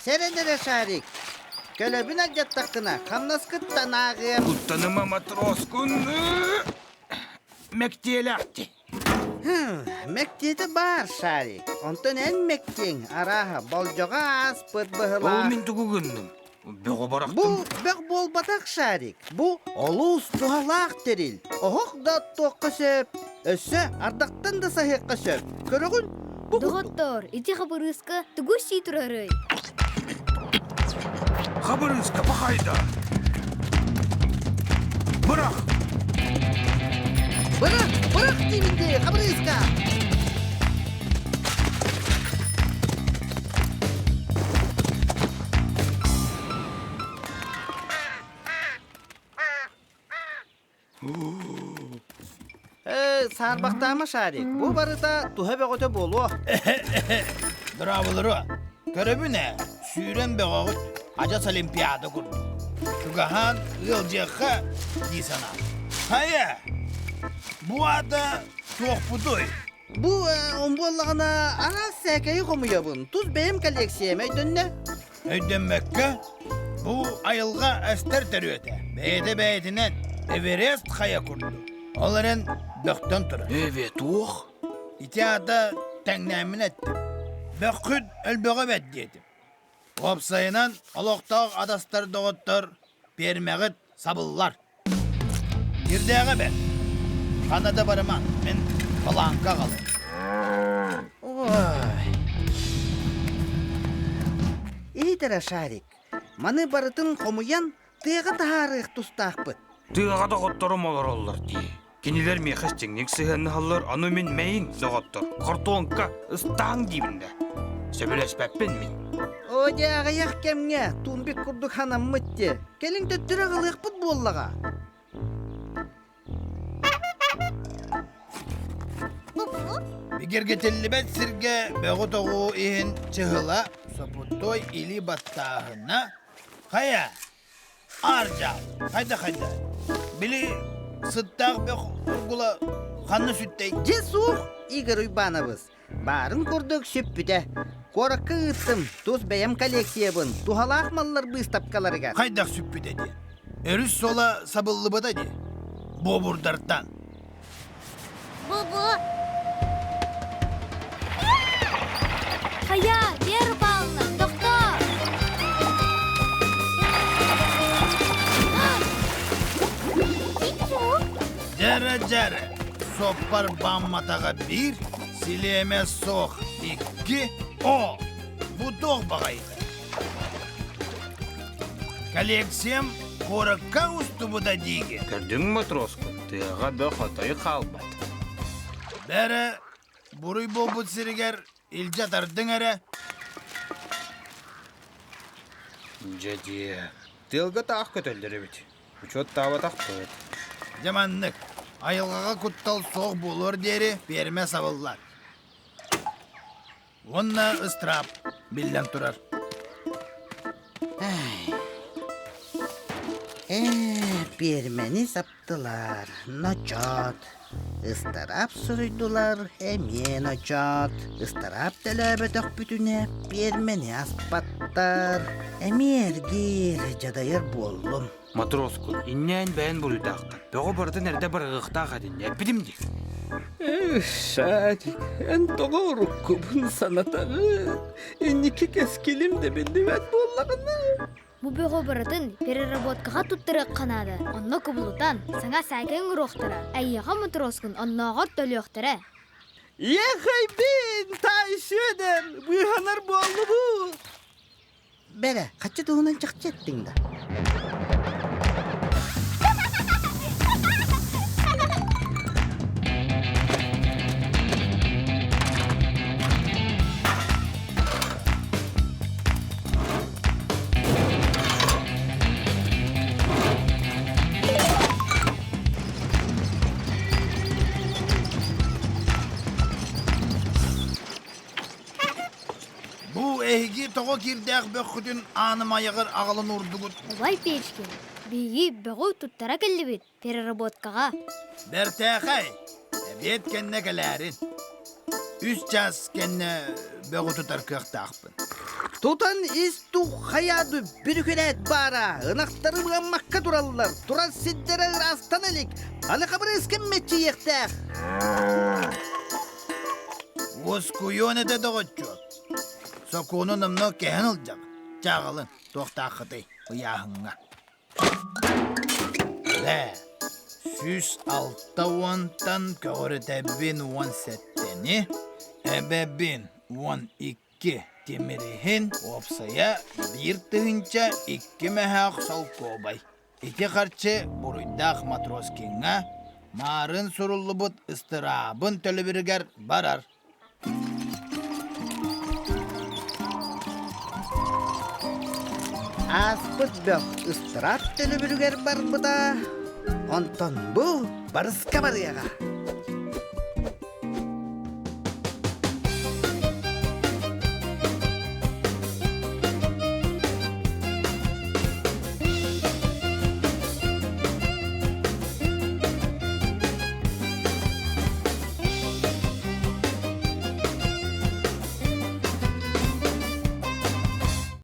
Серенере шарик. Көлөбүн ажаттакына, камнаскыттан ағым. Куттаныма матроскун мектиелакти. Мектеті бар шарик. Онтон эн мектең араға болжоға аспыт Ол бұхыла. мен түгігіннім. Бөгі барақтым. Бұл бөк болбатақ шарик. Бұл олус туғалақ терил. Оғық да тоққа сөп. Өссі ардақтан да сахиққа сөп. Көрігін? Доғыттар, ити қабырызқа түгісі тұрары. Хабарыңызға бақайда. Бірақ. Бұрық деймінде, қабырызға. Сарбақтама шарик. Бұл барыта туға бәғөте болу. Браволыры. Көрөбүнө сүйрен бөгөгүт ажас олимпиада курду. Тугахан ылжакка дисана. Хая. Бу ада тоқпудой. Бұл омболлағына арас сәкәйі қомуябын. Туз бәйім коллекциям өйдінне. Өйдөнмөккө бу айылга әстер терүөтө. Бәйдинен Эверест хая курду. Оларын бөктөн турат. Evet, оқ. Ити ада тәңнәмин этти. Бөккүт өлбөгө бет дедим. Опсайынан олоқтақ адастар доғыттар бермәғіт сабыллар. Ердеға бәр. Қанада барыман, мен баланға қалым. Ой. Эйдері шарик. Маны барытын қомуян тыға тағарық тұстақпыт. Тыға да қоттарым олар олар дей. Кенелер мейхас теңнек сығанны халар, аны мен мәйін зоғаттар. Картонка ыстаң деймінде. Сөбілес бәппен мен. Оде ағаяқ кемге тунбек күрдік ханам мүтте. Келің төттірі ғылық бұд боллаға. Бігерге теллібет сірге бөгі тоғу иін чығыла сопуттой или баттағына. Қая? Аржал. Қайда. Білі сыттақ бөг ұргыла қанны сүттей. Жесух, Игорь Уйбановыз. Барын күрдік сөппіде. Коракка ыттым, туз бәйім коллекциябын. Тухалақ маллар бұстапкаларыға. Қайдақ сүппі деді. Өріс сола сабылы бұда де. Бобурдартан. Бобо! Хая, бер балны, доктор! Жәрі. Соппар бамматаға бір, силеме соқ екі, о! Бұтоқ бағайды. Коллекциям қорыққа ұсты бұда дейге. Көрдің матроску, тыға бөк атайы қалбат. Бәрі бұруй болбұт сірігер илжатардың әрі. Жәде, тылға тақ көтелдері бет. Үчет тава тақ көт. Жаманнық, айылғаға күттал соқ болыр дері берме сабыллар. Онна ыстрап, білден тұрар. Бермені саптылар, ночот. Истарап сұрыйдылар, әмен очот. Истарап тәләбетіқ бүтіне, бермені аспаттар. Әмергер жадайыр болдым. Матроску, иннен бән бұлдақтан. Бөгі бардың әрді бір ғықтақ әдін, әппедім дек. Шарик, эн тоғырық көбін санатағы. Эннеке кәскелім де бәлдевәт боллағына. Бу бөгі баратын переработкаға туттырық қанады. Онна күбілутан саңа сәйкен ұруқтыра. Әйеға матроскын оннаға төліқтірі. Ехай бен, тай сөдер, бұйханар болы бұл. Бәрі, қатшы тұғынан чықчы еттіңді. Эйги тоғы кирдәк бөккүтін аным айығыр ағылын ұрдығыт. Олай печкен. Биги бөғу туттара келді бет переработкаға. Бәртәқай, бет кәнне кәләрін. 3 час кәнне бөғу тұтар көқті ақпын. Тутан исту хаяды бүркелет бара. Ынақтары мұғаммаққа туралылар. Туран сиддері астан әлік. Аны қабыр ескен метчі ектәқ. Ос куйон эте доготчу. Сокуну нымно кеһен ылжак. Чағылын, тоқтақыты, ұяғыңа. Лә, сүз алта уантан көгірітәбін уан сәттені, әбәбін уан икки теміріхін опсая бір тыгынча икки мәхәқ сол кобай. Ити қарчы бұруйдақ матрос кеңа, марын сұрулы бұд ыстырабын төлібіргер барар. Аспыт бөк ыстырап төлі бүргер бар бұда. Онтон бұ барысқа барыяға.